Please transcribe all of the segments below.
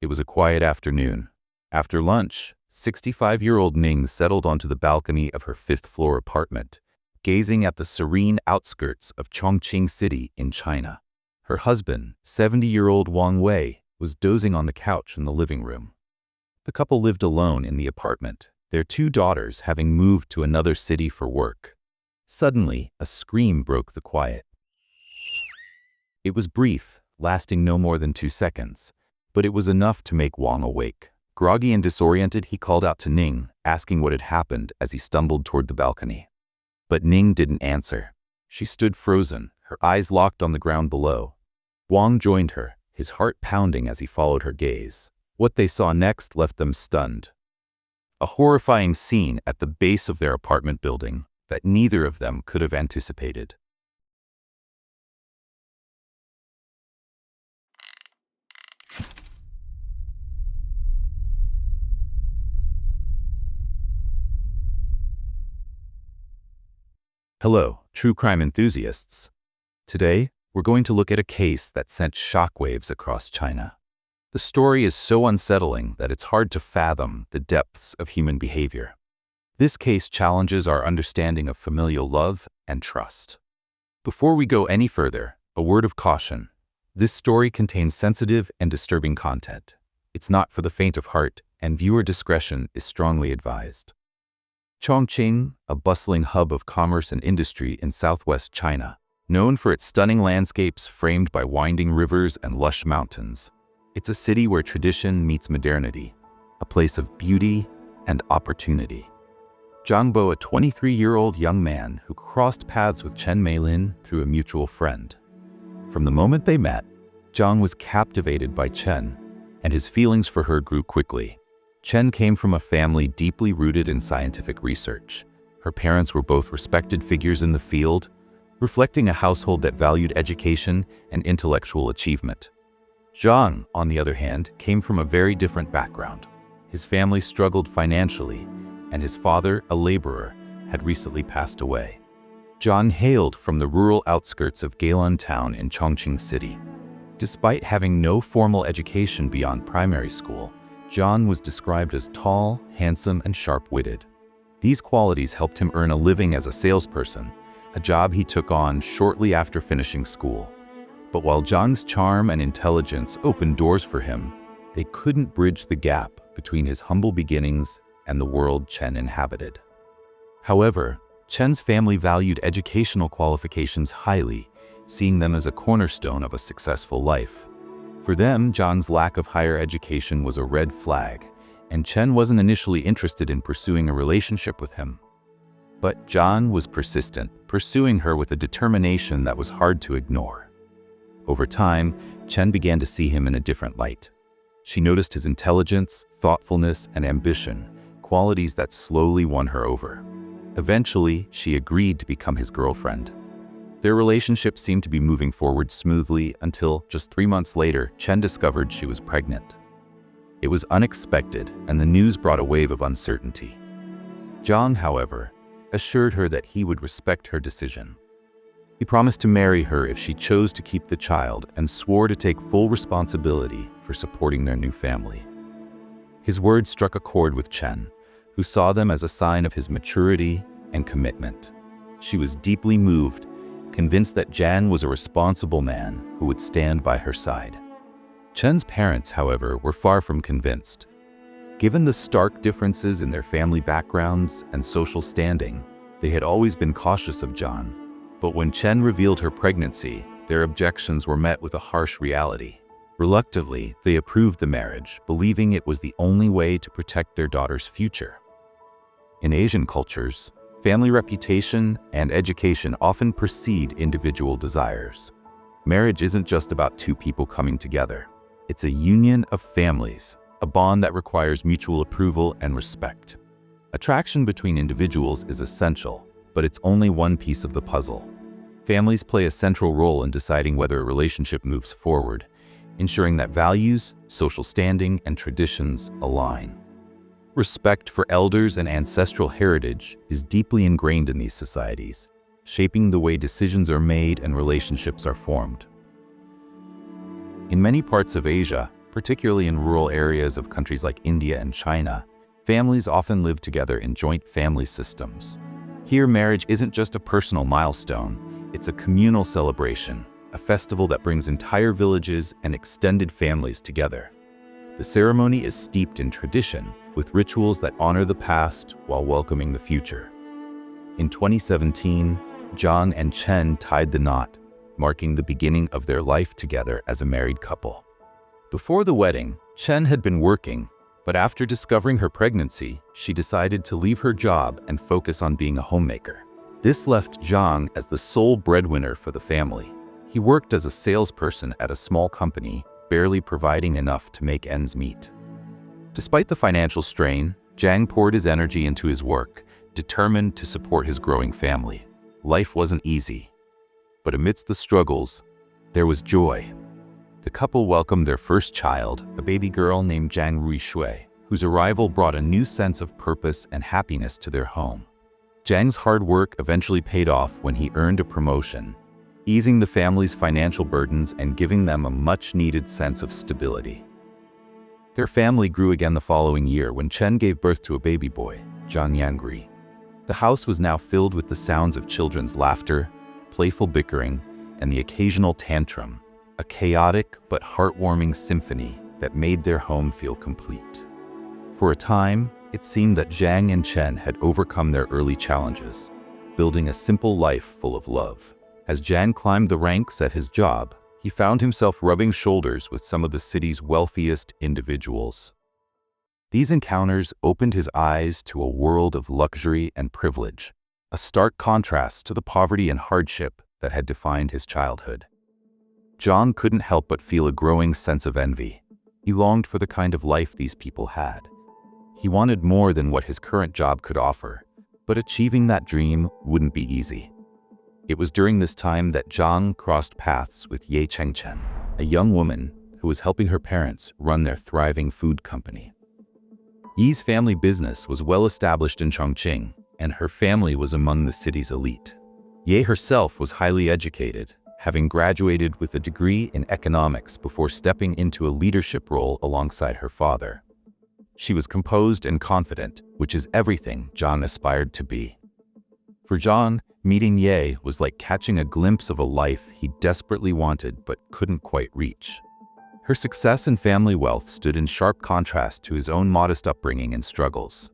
It was a quiet afternoon. After lunch, 65-year-old Ning settled onto the balcony of her fifth-floor apartment, gazing at the serene outskirts of Chongqing City in China. Her husband, 70-year-old Wang Wei, was dozing on the couch in the living room. The couple lived alone in the apartment, their two daughters having moved to another city for work. Suddenly, a scream broke the quiet. It was brief, lasting no more than 2 seconds, but it was enough to make Wang awake. Groggy and disoriented, he called out to Ning, asking what had happened as he stumbled toward the balcony. But Ning didn't answer. She stood frozen, her eyes locked on the ground below. Wang joined her, his heart pounding as he followed her gaze. What they saw next left them stunned. A horrifying scene at the base of their apartment building that neither of them could have anticipated. Hello, true crime enthusiasts. Today, we're going to look at a case that sent shockwaves across China. The story is so unsettling that it's hard to fathom the depths of human behavior. This case challenges our understanding of familial love and trust. Before we go any further, a word of caution. This story contains sensitive and disturbing content. It's not for the faint of heart, and viewer discretion is strongly advised. Chongqing, a bustling hub of commerce and industry in southwest China, known for its stunning landscapes framed by winding rivers and lush mountains. It's a city where tradition meets modernity, a place of beauty and opportunity. Zhang, a 23-year-old young man who crossed paths with Chen Meilin through a mutual friend. From the moment they met, Zhang was captivated by Chen, and his feelings for her grew quickly. Chen came from a family deeply rooted in scientific research. Her parents were both respected figures in the field, reflecting a household that valued education and intellectual achievement. Zhang, on the other hand, came from a very different background. His family struggled financially, and his father, a laborer, had recently passed away. Zhang hailed from the rural outskirts of Gailun town in Chongqing City. Despite having no formal education beyond primary school, Zhang was described as tall, handsome, and sharp-witted. These qualities helped him earn a living as a salesperson, a job he took on shortly after finishing school. But while Zhang's charm and intelligence opened doors for him, they couldn't bridge the gap between his humble beginnings and the world Chen inhabited. However, Chen's family valued educational qualifications highly, seeing them as a cornerstone of a successful life. For them, Zhang's lack of higher education was a red flag, and Chen wasn't initially interested in pursuing a relationship with him. But Zhang was persistent, pursuing her with a determination that was hard to ignore. Over time, Chen began to see him in a different light. She noticed his intelligence, thoughtfulness, and ambition, qualities that slowly won her over. Eventually, she agreed to become his girlfriend. Their relationship seemed to be moving forward smoothly until, just 3 months later, Chen discovered she was pregnant. It was unexpected, and the news brought a wave of uncertainty. Zhang, however, assured her that he would respect her decision. He promised to marry her if she chose to keep the child and swore to take full responsibility for supporting their new family. His words struck a chord with Chen, who saw them as a sign of his maturity and commitment. She was deeply moved, convinced that Zhang was a responsible man who would stand by her side. Chen's parents, however, were far from convinced. Given the stark differences in their family backgrounds and social standing, they had always been cautious of Zhang. But when Chen revealed her pregnancy, their objections were met with a harsh reality. Reluctantly, they approved the marriage, believing it was the only way to protect their daughter's future. In Asian cultures, family reputation and education often precede individual desires. Marriage isn't just about two people coming together. It's a union of families, a bond that requires mutual approval and respect. Attraction between individuals is essential, but it's only one piece of the puzzle. Families play a central role in deciding whether a relationship moves forward, ensuring that values, social standing, and traditions align. Respect for elders and ancestral heritage is deeply ingrained in these societies, shaping the way decisions are made and relationships are formed. In many parts of Asia, Particularly in rural areas of countries like India and China, families often live together in joint family systems. Here, marriage isn't just a personal milestone, it's a communal celebration, a festival that brings entire villages and extended families together. The ceremony is steeped in tradition, with rituals that honor the past while welcoming the future. In 2017, Zhang and Chen tied the knot, marking the beginning of their life together as a married couple. Before the wedding, Chen had been working, but after discovering her pregnancy, she decided to leave her job and focus on being a homemaker. This left Zhang as the sole breadwinner for the family. He worked as a salesperson at a small company, barely providing enough to make ends meet. Despite the financial strain, Zhang poured his energy into his work, determined to support his growing family. Life wasn't easy, but amidst the struggles, there was joy. The couple welcomed their first child, a baby girl named Zhang Ruishui, whose arrival brought a new sense of purpose and happiness to their home. Zhang's hard work eventually paid off when he earned a promotion, easing the family's financial burdens and giving them a much-needed sense of stability. Their family grew again the following year when Chen gave birth to a baby boy, Zhang Yangri. The house was now filled with the sounds of children's laughter, playful bickering, and the occasional tantrum, a chaotic but heartwarming symphony that made their home feel complete. For a time, it seemed that Zhang and Chen had overcome their early challenges, building a simple life full of love. As Zhang climbed the ranks at his job, he found himself rubbing shoulders with some of the city's wealthiest individuals. These encounters opened his eyes to a world of luxury and privilege, a stark contrast to the poverty and hardship that had defined his childhood. Zhang couldn't help but feel a growing sense of envy. He longed for the kind of life these people had. He wanted more than what his current job could offer, but achieving that dream wouldn't be easy. It was during this time that Zhang crossed paths with Ye Chengchen, a young woman who was helping her parents run their thriving food company. Yi's family business was well established in Chengchen, and her family was among the city's elite. Ye herself was highly educated, having graduated with a degree in economics before stepping into a leadership role alongside her father. She was composed and confident, which is everything Zhang aspired to be. For Zhang, meeting Ye was like catching a glimpse of a life he desperately wanted but couldn't quite reach. Her success and family wealth stood in sharp contrast to his own modest upbringing and struggles.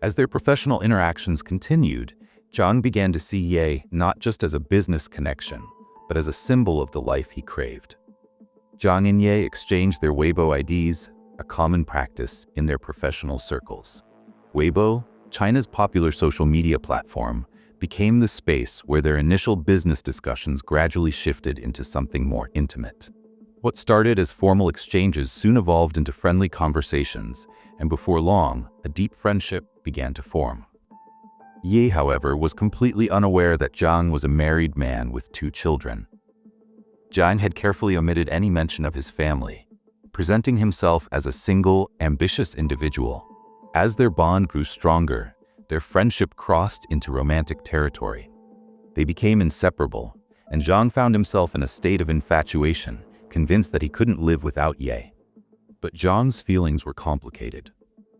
As their professional interactions continued, Zhang began to see Ye not just as a business connection, but as a symbol of the life he craved. Zhang and Ye exchanged their Weibo IDs, a common practice in their professional circles. Weibo, China's popular social media platform, became the space where their initial business discussions gradually shifted into something more intimate. What started as formal exchanges soon evolved into friendly conversations, and before long, a deep friendship began to form. Ye, however, was completely unaware that Zhang was a married man with 2 children. Zhang had carefully omitted any mention of his family, presenting himself as a single, ambitious individual. As their bond grew stronger, their friendship crossed into romantic territory. They became inseparable, and Zhang found himself in a state of infatuation, convinced that he couldn't live without Ye. But Zhang's feelings were complicated.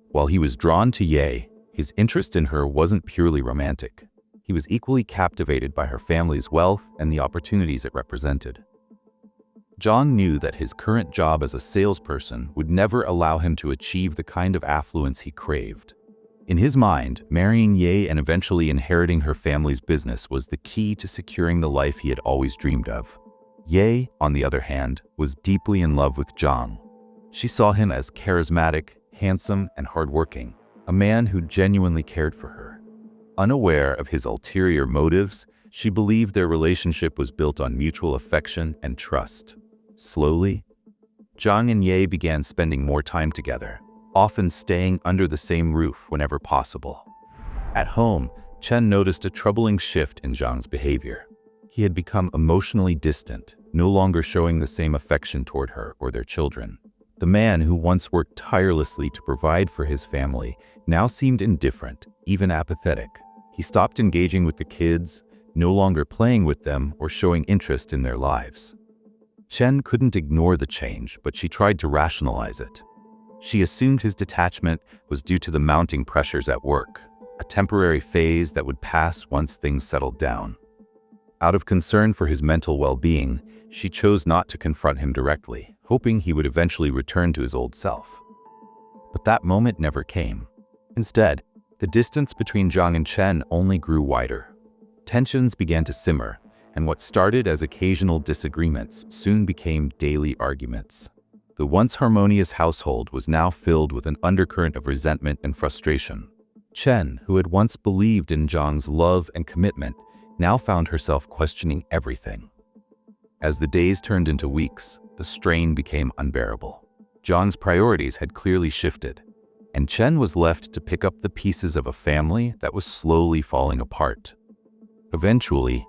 While he was drawn to Ye, his interest in her wasn't purely romantic. He was equally captivated by her family's wealth and the opportunities it represented. Zhang knew that his current job as a salesperson would never allow him to achieve the kind of affluence he craved. In his mind, marrying Ye and eventually inheriting her family's business was the key to securing the life he had always dreamed of. Ye, on the other hand, was deeply in love with Zhang. She saw him as charismatic, handsome, and hardworking, a man who genuinely cared for her. Unaware of his ulterior motives, she believed their relationship was built on mutual affection and trust. Slowly, Zhang and Ye began spending more time together, often staying under the same roof whenever possible. At home, Chen noticed a troubling shift in Zhang's behavior. He had become emotionally distant, no longer showing the same affection toward her or their children. The man who once worked tirelessly to provide for his family now seemed indifferent, even apathetic. He stopped engaging with the kids, no longer playing with them or showing interest in their lives. Chen couldn't ignore the change, but she tried to rationalize it. She assumed his detachment was due to the mounting pressures at work, a temporary phase that would pass once things settled down. Out of concern for his mental well-being, she chose not to confront him directly, hoping he would eventually return to his old self. But that moment never came. Instead, the distance between Zhang and Chen only grew wider. Tensions began to simmer, and what started as occasional disagreements soon became daily arguments. The once harmonious household was now filled with an undercurrent of resentment and frustration. Chen, who had once believed in Zhang's love and commitment, now found herself questioning everything. As the days turned into weeks, the strain became unbearable. Zhang's priorities had clearly shifted, and Chen was left to pick up the pieces of a family that was slowly falling apart. Eventually,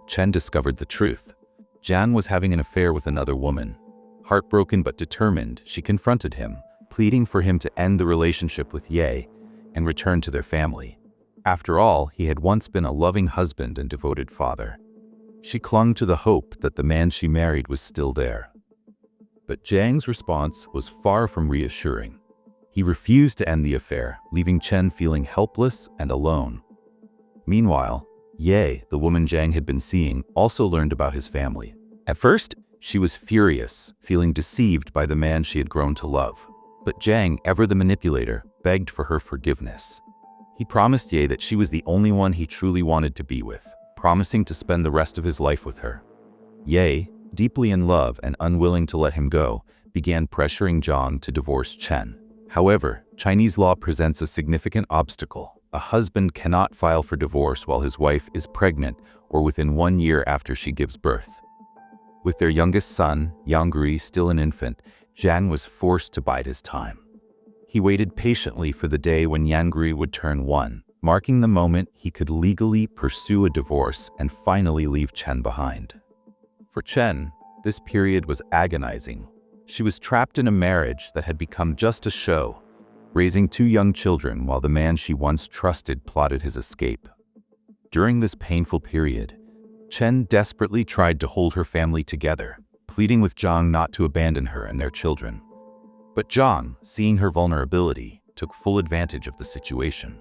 Chen discovered the truth. Zhang was having an affair with another woman. Heartbroken but determined, she confronted him, pleading for him to end the relationship with Ye and return to their family. After all, he had once been a loving husband and devoted father. She clung to the hope that the man she married was still there. But Zhang's response was far from reassuring. He refused to end the affair, leaving Chen feeling helpless and alone. Meanwhile, Ye, the woman Zhang had been seeing, also learned about his family. At first, she was furious, feeling deceived by the man she had grown to love. But Zhang, ever the manipulator, begged for her forgiveness. He promised Ye that she was the only one he truly wanted to be with, promising to spend the rest of his life with her. Ye, deeply in love and unwilling to let him go, began pressuring Zhang to divorce Chen. However, Chinese law presents a significant obstacle. A husband cannot file for divorce while his wife is pregnant or within 1 year after she gives birth. With their youngest son, Yang, still an infant, Zhang was forced to bide his time. He waited patiently for the day when Yang would turn 1, marking the moment he could legally pursue a divorce and finally leave Chen behind. For Chen, this period was agonizing. She was trapped in a marriage that had become just a show, raising 2 young children while the man she once trusted plotted his escape. During this painful period, Chen desperately tried to hold her family together, pleading with Zhang not to abandon her and their children. But Zhang, seeing her vulnerability, took full advantage of the situation.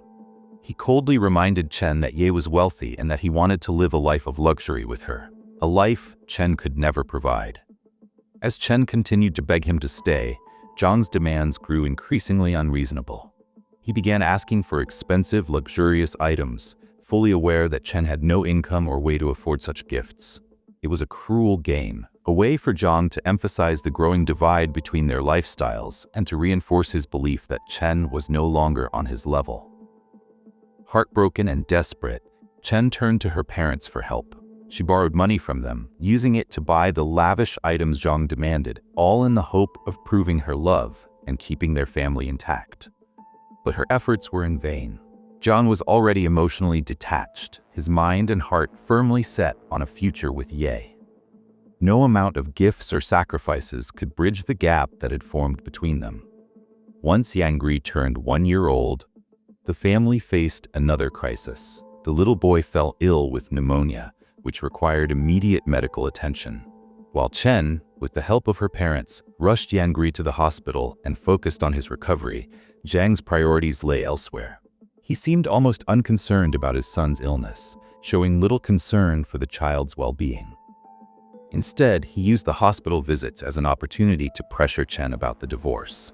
He coldly reminded Chen that Ye was wealthy and that he wanted to live a life of luxury with her, a life Chen could never provide. As Chen continued to beg him to stay, Zhang's demands grew increasingly unreasonable. He began asking for expensive, luxurious items, fully aware that Chen had no income or way to afford such gifts. It was a cruel game, a way for Zhang to emphasize the growing divide between their lifestyles and to reinforce his belief that Chen was no longer on his level. Heartbroken and desperate, Chen turned to her parents for help. She borrowed money from them, using it to buy the lavish items Zhang demanded, all in the hope of proving her love and keeping their family intact. But her efforts were in vain. Zhang was already emotionally detached, his mind and heart firmly set on a future with Ye. No amount of gifts or sacrifices could bridge the gap that had formed between them. Once Yang turned 1 year old, the family faced another crisis. The little boy fell ill with pneumonia, which required immediate medical attention. While Chen, with the help of her parents, rushed Yang to the hospital and focused on his recovery, Zhang's priorities lay elsewhere. He seemed almost unconcerned about his son's illness, showing little concern for the child's well-being. Instead, he used the hospital visits as an opportunity to pressure Chen about the divorce.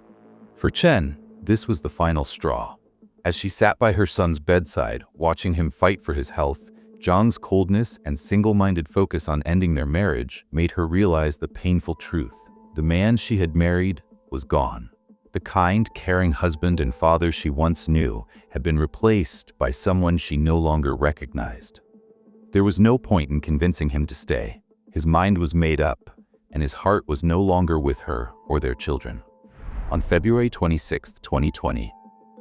For Chen, this was the final straw. As she sat by her son's bedside, watching him fight for his health, Zhang's coldness and single-minded focus on ending their marriage made her realize the painful truth. The man she had married was gone. The kind, caring husband and father she once knew had been replaced by someone she no longer recognized. There was no point in convincing him to stay. His mind was made up, and his heart was no longer with her or their children. On February 26, 2020,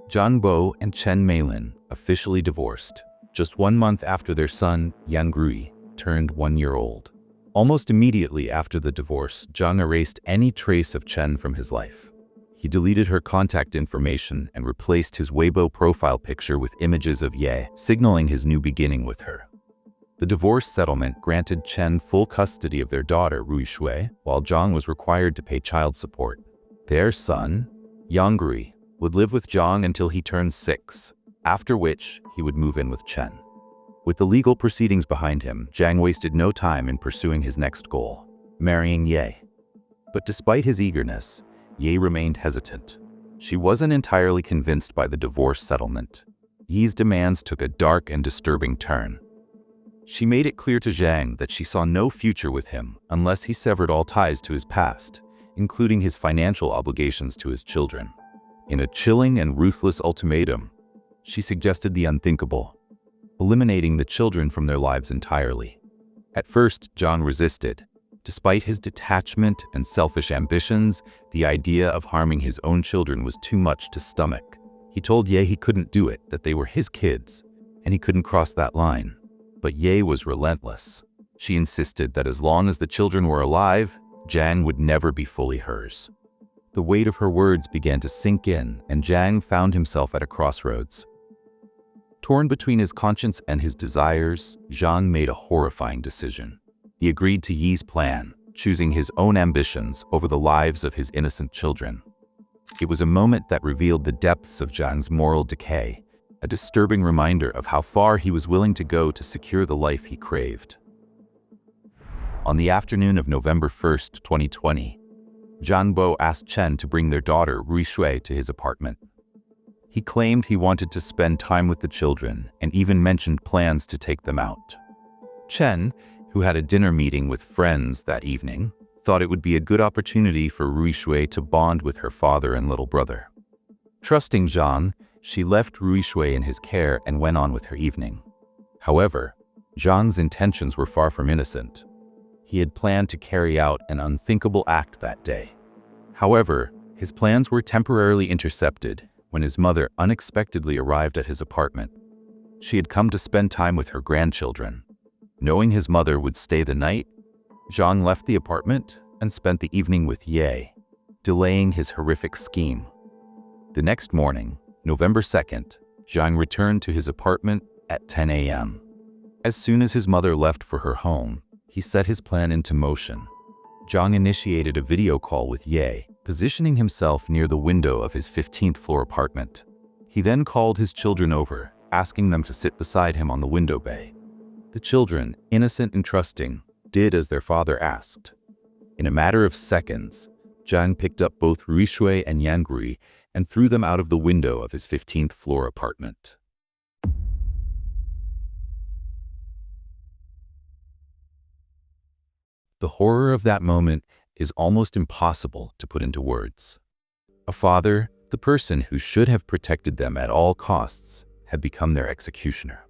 Zhang Bo and Chen Meilin officially divorced, just 1 month after their son, Yang turned 1 year old. Almost immediately after the divorce, Zhang erased any trace of Chen from his life. He deleted her contact information and replaced his Weibo profile picture with images of Ye, signaling his new beginning with her. The divorce settlement granted Chen full custody of their daughter, Rui Shui, while Zhang was required to pay child support. Their son, Yang, would live with Zhang until he turned 6, after which he would move in with Chen. With the legal proceedings behind him, Zhang wasted no time in pursuing his next goal, marrying Ye. But despite his eagerness, Ye remained hesitant. She wasn't entirely convinced by the divorce settlement. Ye's demands took a dark and disturbing turn. She made it clear to Zhang that she saw no future with him unless he severed all ties to his past, including his financial obligations to his children. In a chilling and ruthless ultimatum, she suggested the unthinkable, eliminating the children from their lives entirely. At first, Zhang resisted. Despite his detachment and selfish ambitions, the idea of harming his own children was too much to stomach. He told Ye he couldn't do it, that they were his kids, and he couldn't cross that line. But Ye was relentless. She insisted that as long as the children were alive, Zhang would never be fully hers. The weight of her words began to sink in, and Zhang found himself at a crossroads. Torn between his conscience and his desires, Zhang made a horrifying decision. He agreed to Ye's plan, choosing his own ambitions over the lives of his innocent children. It was a moment that revealed the depths of Zhang's moral decay, a disturbing reminder of how far he was willing to go to secure the life he craved. On the afternoon of November 1st, 2020, Zhang Bo asked Chen to bring their daughter, Rui Shui, to his apartment. He claimed he wanted to spend time with the children and even mentioned plans to take them out. Chen, who had a dinner meeting with friends that evening, thought it would be a good opportunity for Rui Shui to bond with her father and little brother. Trusting Zhang, she left Rui Shui in his care and went on with her evening. However, Zhang's intentions were far from innocent. He had planned to carry out an unthinkable act that day. However, his plans were temporarily intercepted when his mother unexpectedly arrived at his apartment. She had come to spend time with her grandchildren. Knowing his mother would stay the night, Zhang left the apartment and spent the evening with Ye, delaying his horrific scheme. The next morning, November 2nd, Zhang returned to his apartment at 10 a.m. As soon as his mother left for her home, he set his plan into motion. Zhang initiated a video call with Ye, positioning himself near the window of his 15th floor apartment. He then called his children over, asking them to sit beside him on the window bay. The children, innocent and trusting, did as their father asked. In a matter of seconds, Zhang picked up both Rui Shui and Yang and threw them out of the window of his 15th floor apartment. The horror of that moment is almost impossible to put into words. A father, the person who should have protected them at all costs, had become their executioner.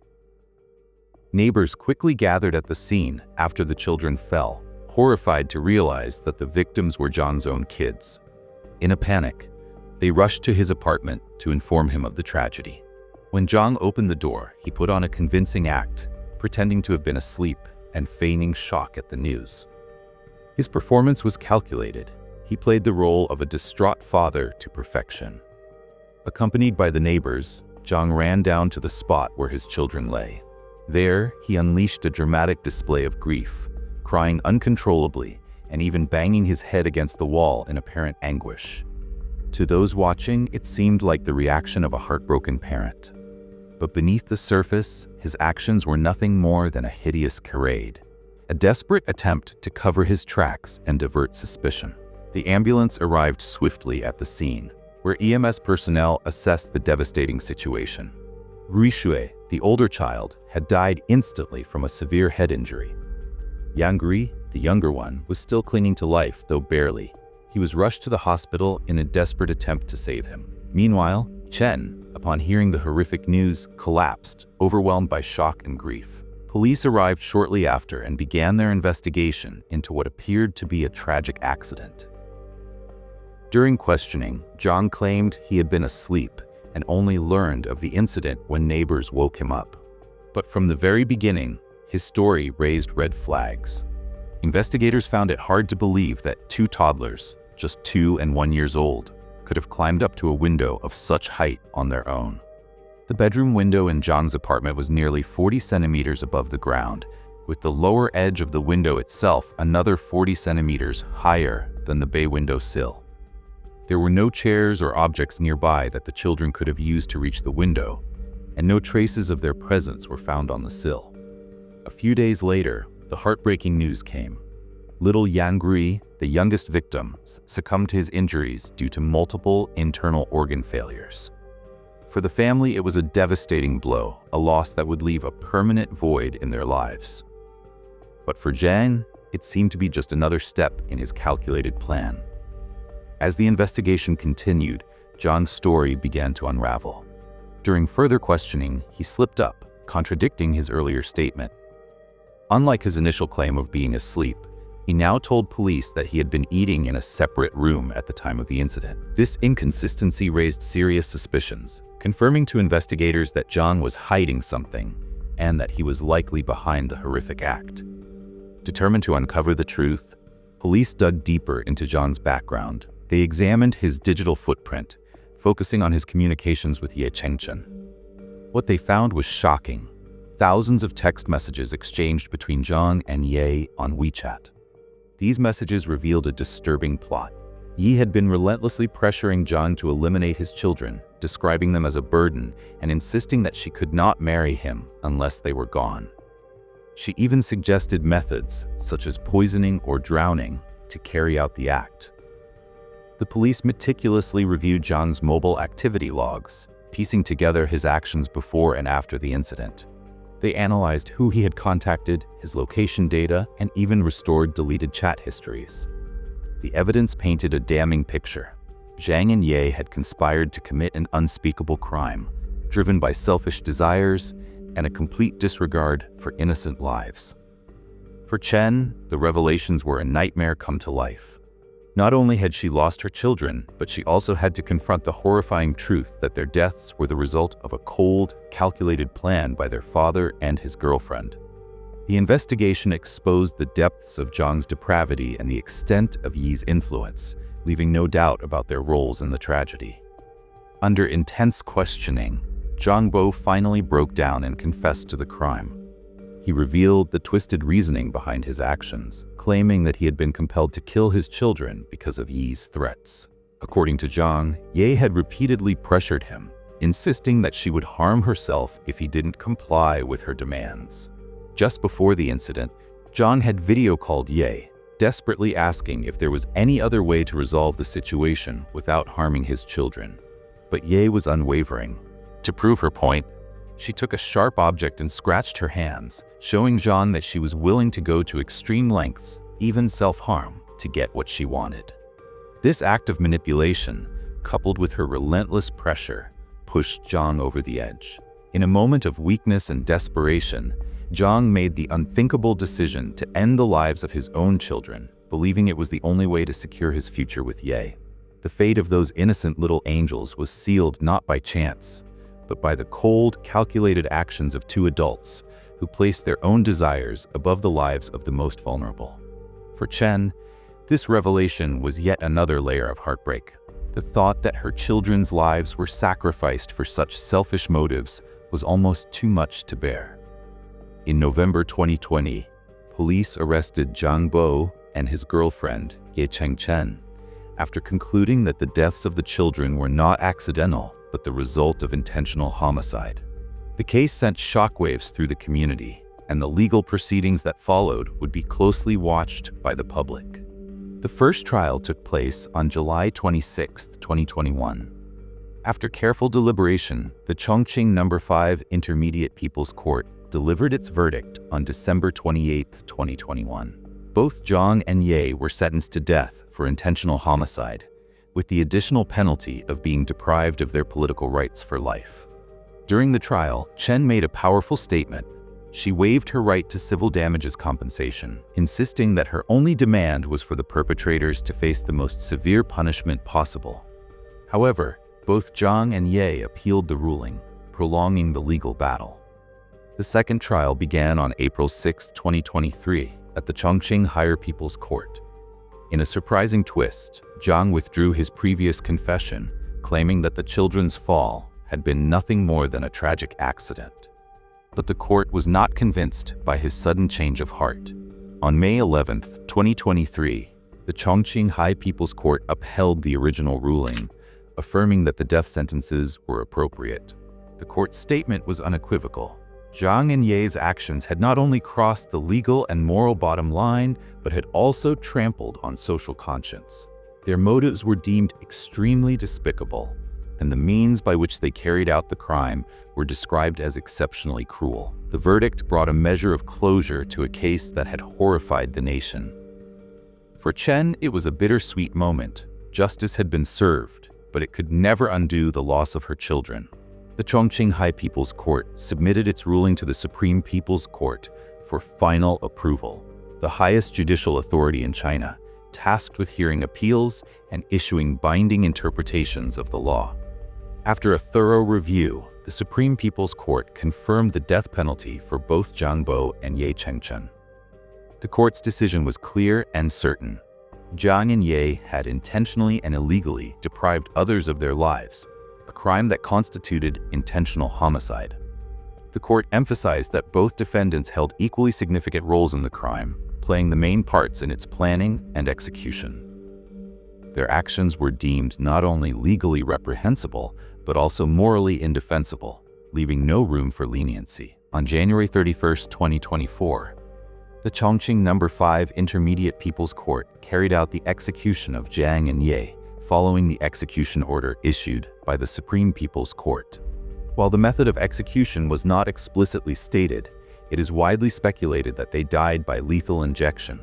Neighbors quickly gathered at the scene after the children fell, horrified to realize that the victims were Zhang's own kids. In a panic, they rushed to his apartment to inform him of the tragedy. When Zhang opened the door, he put on a convincing act, pretending to have been asleep and feigning shock at the news. His performance was calculated. He played the role of a distraught father to perfection. Accompanied by the neighbors, Zhang ran down to the spot where his children lay. There, he unleashed a dramatic display of grief, crying uncontrollably and even banging his head against the wall in apparent anguish. To those watching, it seemed like the reaction of a heartbroken parent. But beneath the surface, his actions were nothing more than a hideous charade, a desperate attempt to cover his tracks and divert suspicion. The ambulance arrived swiftly at the scene, where EMS personnel assessed the devastating situation. Rui Shui, the older child, had died instantly from a severe head injury. Yang, the younger one, was still clinging to life, though barely. He was rushed to the hospital in a desperate attempt to save him. Meanwhile, Chen, upon hearing the horrific news, collapsed, overwhelmed by shock and grief. Police arrived shortly after and began their investigation into what appeared to be a tragic accident. During questioning, Zhang claimed he had been asleep and only learned of the incident when neighbors woke him up. But from the very beginning, his story raised red flags. Investigators found it hard to believe that two toddlers, just 2 and 1 years old, could have climbed up to a window of such height on their own. The bedroom window in Zhang's apartment was nearly 40 centimeters above the ground, with the lower edge of the window itself another 40 centimeters higher than the bay window sill. There were no chairs or objects nearby that the children could have used to reach the window, and no traces of their presence were found on the sill. A few days later, the heartbreaking news came. Little Yang Gui, the youngest victim, succumbed to his injuries due to multiple internal organ failures. For the family, it was a devastating blow, a loss that would leave a permanent void in their lives. But for Zhang, it seemed to be just another step in his calculated plan. As the investigation continued, Zhang's story began to unravel. During further questioning, he slipped up, contradicting his earlier statement. Unlike his initial claim of being asleep, he now told police that he had been eating in a separate room at the time of the incident. This inconsistency raised serious suspicions, confirming to investigators that Zhang was hiding something and that he was likely behind the horrific act. Determined to uncover the truth, police dug deeper into Zhang's background. They examined his digital footprint, focusing on his communications with Chengchen. What they found was shocking. Thousands of text messages exchanged between Zhang and Ye on WeChat. These messages revealed a disturbing plot. Ye had been relentlessly pressuring Zhang to eliminate his children, describing them as a burden and insisting that she could not marry him unless they were gone. She even suggested methods, such as poisoning or drowning, to carry out the act. The police meticulously reviewed Zhang's mobile activity logs, piecing together his actions before and after the incident. They analyzed who he had contacted, his location data, and even restored deleted chat histories. The evidence painted a damning picture. Zhang and Ye had conspired to commit an unspeakable crime, driven by selfish desires and a complete disregard for innocent lives. For Chen, the revelations were a nightmare come to life. Not only had she lost her children, but she also had to confront the horrifying truth that their deaths were the result of a cold, calculated plan by their father and his girlfriend. The investigation exposed the depths of Zhang's depravity and the extent of Yi's influence, leaving no doubt about their roles in the tragedy. Under intense questioning, Zhang Bo finally broke down and confessed to the crime. He revealed the twisted reasoning behind his actions, claiming that he had been compelled to kill his children because of Yi's threats. According to Zhang, Ye had repeatedly pressured him, insisting that she would harm herself if he didn't comply with her demands. Just before the incident, Zhang had video called Ye, desperately asking if there was any other way to resolve the situation without harming his children. But Ye was unwavering. To prove her point, she took a sharp object and scratched her hands, showing Zhang that she was willing to go to extreme lengths, even self-harm, to get what she wanted. This act of manipulation, coupled with her relentless pressure, pushed Zhang over the edge. In a moment of weakness and desperation, Zhang made the unthinkable decision to end the lives of his own children, believing it was the only way to secure his future with Ye. The fate of those innocent little angels was sealed not by chance, but by the cold, calculated actions of two adults who placed their own desires above the lives of the most vulnerable. For Chen, this revelation was yet another layer of heartbreak. The thought that her children's lives were sacrificed for such selfish motives was almost too much to bear. In November 2020, police arrested Zhang Bo and his girlfriend, Chengchen, after concluding that the deaths of the children were not accidental, but the result of intentional homicide. The case sent shockwaves through the community, and the legal proceedings that followed would be closely watched by the public. The first trial took place on July 26, 2021. After careful deliberation, the Chengchen No. 5 Intermediate People's Court delivered its verdict on December 28, 2021. Both Zhang and Ye were sentenced to death for intentional homicide, with the additional penalty of being deprived of their political rights for life. During the trial, Chen made a powerful statement. She waived her right to civil damages compensation, insisting that her only demand was for the perpetrators to face the most severe punishment possible. However, both Zhang and Ye appealed the ruling, prolonging the legal battle. The second trial began on April 6, 2023, at the Chongqing Higher People's Court. In a surprising twist, Zhang withdrew his previous confession, claiming that the children's fall had been nothing more than a tragic accident. But the court was not convinced by his sudden change of heart. On May 11, 2023, the Chongqing High People's Court upheld the original ruling, affirming that the death sentences were appropriate. The court's statement was unequivocal. Zhang and Ye's actions had not only crossed the legal and moral bottom line, but had also trampled on social conscience. Their motives were deemed extremely despicable, and the means by which they carried out the crime were described as exceptionally cruel. The verdict brought a measure of closure to a case that had horrified the nation. For Chen, it was a bittersweet moment. Justice had been served, but it could never undo the loss of her children. The Chongqing High People's Court submitted its ruling to the Supreme People's Court for final approval, the highest judicial authority in China, tasked with hearing appeals and issuing binding interpretations of the law. After a thorough review, the Supreme People's Court confirmed the death penalty for both Zhang and Chengchen. The court's decision was clear and certain. Zhang and Ye had intentionally and illegally deprived others of their lives, a crime that constituted intentional homicide. The court emphasized that both defendants held equally significant roles in the crime, playing the main parts in its planning and execution. Their actions were deemed not only legally reprehensible, but also morally indefensible, leaving no room for leniency. On January 31, 2024, the Chongqing No. 5 Intermediate People's Court carried out the execution of Zhang and Ye, following the execution order issued by the Supreme People's Court. While the method of execution was not explicitly stated, it is widely speculated that they died by lethal injection,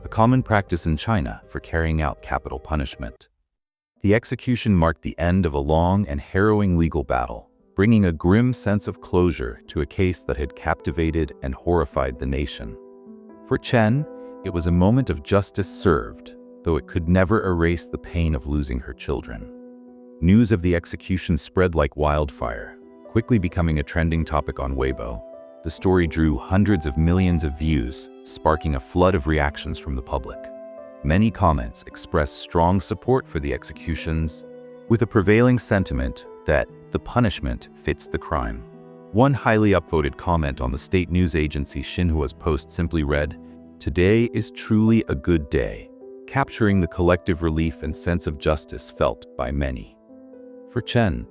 a common practice in China for carrying out capital punishment. The execution marked the end of a long and harrowing legal battle, bringing a grim sense of closure to a case that had captivated and horrified the nation. For Chen, it was a moment of justice served, though it could never erase the pain of losing her children. News of the execution spread like wildfire, quickly becoming a trending topic on Weibo. The story drew hundreds of millions of views, sparking a flood of reactions from the public. Many comments expressed strong support for the executions, with a prevailing sentiment that the punishment fits the crime. One highly upvoted comment on the state news agency Xinhua's post simply read, "Today is truly a good day," capturing the collective relief and sense of justice felt by many. For Chen,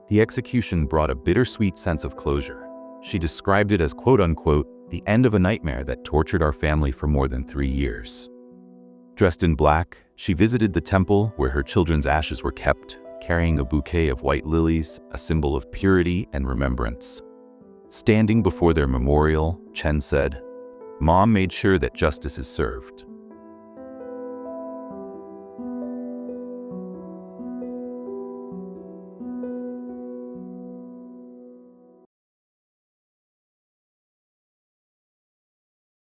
the execution brought a bittersweet sense of closure. She described it as quote-unquote, "the end of a nightmare that tortured our family for more than 3 years." Dressed in black, she visited the temple where her children's ashes were kept, carrying a bouquet of white lilies, a symbol of purity and remembrance. Standing before their memorial, Chen said, "Mom made sure that justice is served."